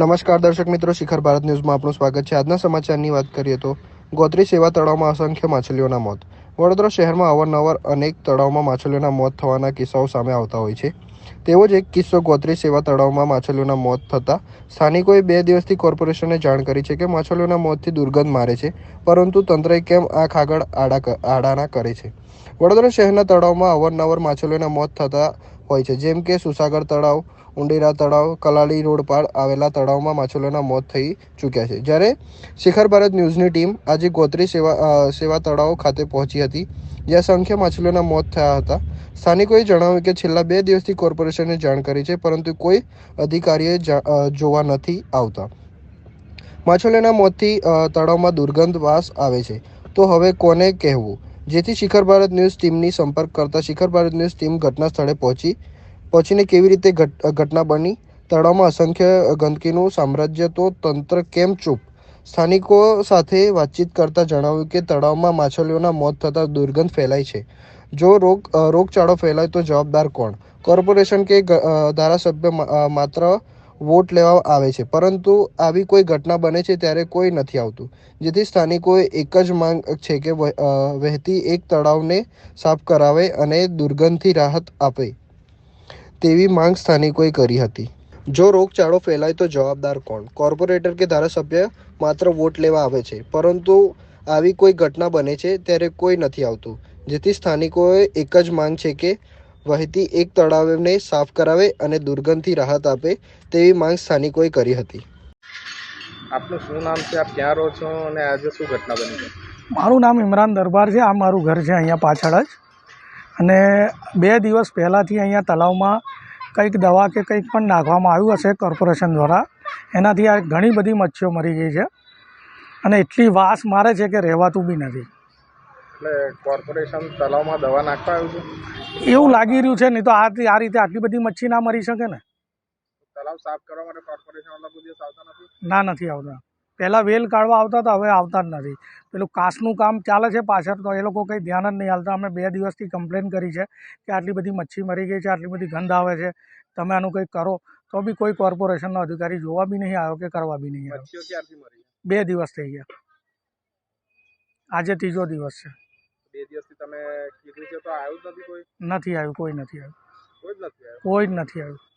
નમસ્કાર દર્શક મિત્રો, શિખર ભારત ન્યૂઝમાં આપનું સ્વાગત છે। આજના સમાચારની વાત કરીએ તો ગોત્રી સેવા તળાવમાં અસંખ્ય માછલીઓના મોત। વડોદરા શહેરમાં અવારનવાર અનેક તળાવમાં માછલીઓના મોત થવાના કિસ્સાઓ સામે આવતા હોય છે। તેવો જ એક કિસ્સો ગોત્રી સેવા તળાવમાં માછલીઓના મોત થતાં સ્થાનિકોએ 2 દિવસથી કોર્પોરેશનને જાણ કરી છે કે માછલીઓના મોતથી દુર્ગંધ મારે છે, પરંતુ તંત્રએ કેમ આંખ આગળ આડા કરે છે। વડોદરા શહેરના તળાવમાં અવારનવાર માછલીઓના મોત થતા હોય છે, જેમ કે સુસાગર તળાવ, ઉંડેરા તળાવ, કલાલી રોડ પર આવેલા તળાવમાં માછલીઓના મોત થઈ ચૂક્યા છે। જ્યારે શિખર ભારત ન્યૂઝની ટીમ આજે ગોત્રી સેવા તળાવ ખાતે પહોંચી હતી, જ્યાં અસંખ્ય માછલીઓના મોત થયા હતા। સ્થાનિકોએ જણાવ્યું કે છેલ્લા 2 દિવસથી કોર્પોરેશનને જાણ કરી છે, પરંતુ કોઈ અધિકારીએ જોવા નથી આવતા। માછલીઓના મોતથી તળાવમાં દુર્ગંધ વાસ આવે છે, તો હવે કોને કહેવું? જેથી શિખર ભારત ન્યૂઝ ટીમની સંપર્ક કરતા શિખર ભારત ન્યૂઝ ટીમ ઘટના સ્થળે પહોંચીને કેવી રીતે ઘટના બની, તળાવમાં અસંખ્ય ગંદકીનું સામ્રાજ્ય, તો તંત્ર કેમ ચૂપ? સ્થાનિકો સાથે વાતચીત કરતા જણાવ્યું કે તળાવમાં માછલીઓના મોત થતાં દુર્ગંધ ફેલાય છે। જો રોગચાળો ફેલાય તો જવાબદાર કોણ? કોર્પોરેશન કે ધારાસભ્ય માત્ર વોટ લેવા આવે છે, પરંતુ આવી કોઈ ઘટના બને છે ત્યારે કોઈ નથી આવતું। જેથી સ્થાનિકોએ એક જ માંગ છે કે વહેતી એક તળાવને સાફ કરાવે અને દુર્ગંધથી રાહત આપે તેવી માંગ સ્થાનિકોએ કરી હતી। જો રોગચાળો ફેલાય તો જવાબદાર કોણ? કોર્પોરેટર કે ધારાસભ્ય માત્ર વોટ લેવા આવે છે, પરંતુ આવી કોઈ ઘટના બને છે ત્યારે કોઈ નથી આવતું। જેથી સ્થાનિકોએ એક જ માંગ છે કે વહેતી એક તળાવને સાફ કરાવે અને દુર્ગંધથી રાહત આપે તેવી માંગ સ્થાનિકોએ કરી હતી। આપનું શું નામ છે? આપ ક્યાં રહો છો અને આજે શું ઘટના બની છે? મારું નામ ઇમરાન દરબાર છે। આ મારું ઘર છે અહીંયા પાછળ જ। અને 2 દિવસ પહેલાંથી અહીંયા તળાવમાં કંઈક દવા કે કંઈક પણ નાખવામાં આવ્યું હશે કોર્પોરેશન દ્વારા, એનાથી આ ઘણી બધી મચ્છીઓ મરી ગઈ છે અને એટલી વાસ મારે છે કે રહેવાતું બી નથી। એટલે કોર્પોરેશન તળાવમાં દવા નાખવા આવ્યું છે એવું લાગી રહ્યું છે, નહીં તો આ રીતે આટલી બધી મચ્છી ના મરી શકે ને। તળાવ સાફ કરવા માટે કોર્પોરેશન વાળા કોઈ દિવસ આવતા નથી? નથી આવતા। પહેલાં વેલ કાઢવા આવતા હતા, હવે આવતા જ નથી। પેલું કાચનું કામ ચાલે છે પાછળ, તો એ લોકો કંઈ ધ્યાન જ નહીં આપતા। અમે 2 દિવસથી કમ્પ્લેન કરી છે કે આટલી બધી મચ્છી મરી ગઈ છે, આટલી બધી ગંધ આવે છે, તમે આનું કંઈક કરો, તો બી કોઈ કોર્પોરેશનનો અધિકારી જોવા બી નહીં આવ્યો કે કરવા બી નહીં આવ્યો। મચ્છીઓ ક્યારથી મરી? 2 દિવસ થઈ ગયા, આજે 3જો દિવસ છે। 2 દિવસથી તમે કીધું છે તો આવ્યું જ નથી કોઈ? નથી આવ્યું, કોઈ નથી આવ્યું, કોઈ જ નથી આવ્યું? કોઈ જ નથી આવ્યું।